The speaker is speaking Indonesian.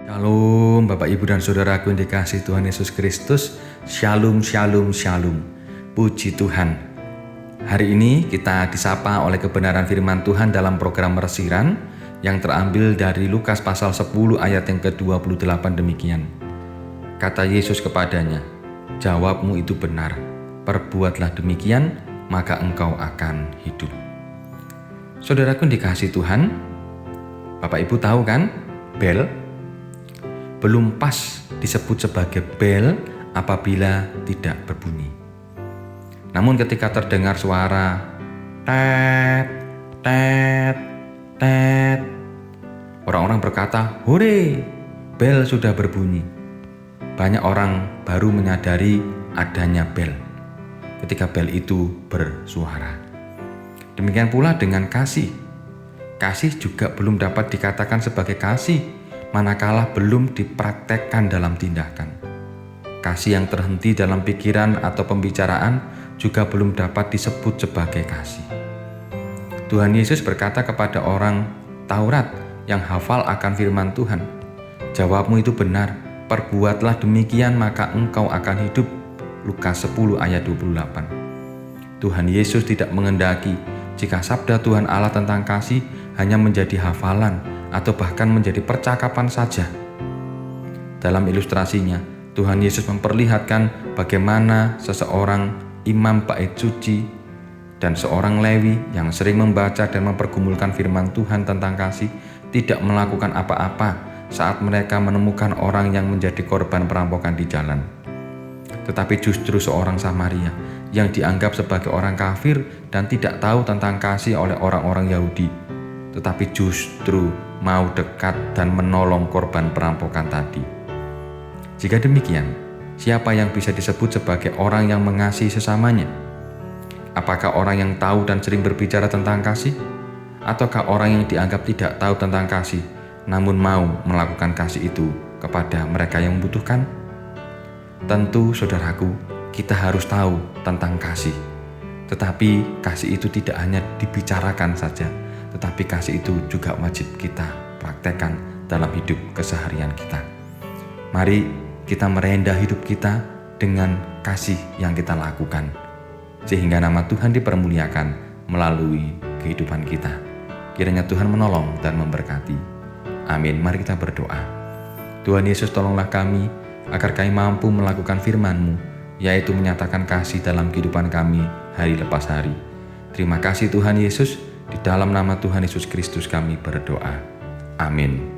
Shalom Bapak Ibu dan Saudaraku yang dikasihi Tuhan Yesus Kristus. Shalom, shalom, shalom. Puji Tuhan. Hari ini kita disapa oleh kebenaran firman Tuhan dalam program Resiran yang terambil dari Lukas pasal 10 ayat yang ke-28 demikian. Kata Yesus kepadanya, "Jawabmu itu benar, perbuatlah demikian, maka engkau akan hidup." Saudaraku yang dikasihi Tuhan, Bapak Ibu tahu kan, bel belum pas disebut sebagai bel apabila tidak berbunyi. Namun ketika terdengar suara tet, tet, tet, orang-orang berkata, "Hore, bel sudah berbunyi." Banyak orang baru menyadari adanya bel ketika bel itu bersuara. Demikian pula dengan kasih. Kasih juga belum dapat dikatakan sebagai kasih manakala belum dipraktekkan dalam tindakan. Kasih yang terhenti dalam pikiran atau pembicaraan juga belum dapat disebut sebagai kasih. Tuhan Yesus berkata kepada orang Taurat yang hafal akan firman Tuhan, "Jawabmu itu benar, perbuatlah demikian maka engkau akan hidup." Lukas 10 ayat 28. Tuhan Yesus tidak mengendaki jika sabda Tuhan Allah tentang kasih hanya menjadi hafalan atau bahkan menjadi percakapan saja. Dalam ilustrasinya, Tuhan Yesus memperlihatkan bagaimana seseorang imam bait suci dan seorang Lewi yang sering membaca dan mempergumulkan firman Tuhan tentang kasih tidak melakukan apa-apa saat mereka menemukan orang yang menjadi korban perampokan di jalan. Tetapi justru seorang Samaria yang dianggap sebagai orang kafir dan tidak tahu tentang kasih oleh orang-orang Yahudi, tetapi justru mau dekat dan menolong korban perampokan tadi. Jika demikian, siapa yang bisa disebut sebagai orang yang mengasihi sesamanya? Apakah orang yang tahu dan sering berbicara tentang kasih? Ataukah orang yang dianggap tidak tahu tentang kasih, namun mau melakukan kasih itu kepada mereka yang membutuhkan? Tentu, saudaraku, kita harus tahu tentang kasih. Tetapi kasih itu tidak hanya dibicarakan saja, tetapi kasih itu juga wajib kita praktekkan dalam hidup keseharian kita. Mari kita merendah hidup kita dengan kasih yang kita lakukan, sehingga nama Tuhan dipermuliakan melalui kehidupan kita. Kiranya Tuhan menolong dan memberkati. Amin. Mari kita berdoa. Tuhan Yesus, tolonglah kami agar kami mampu melakukan firman-Mu, yaitu menyatakan kasih dalam kehidupan kami hari lepas hari. Terima kasih Tuhan Yesus. Di dalam nama Tuhan Yesus Kristus kami berdoa. Amin.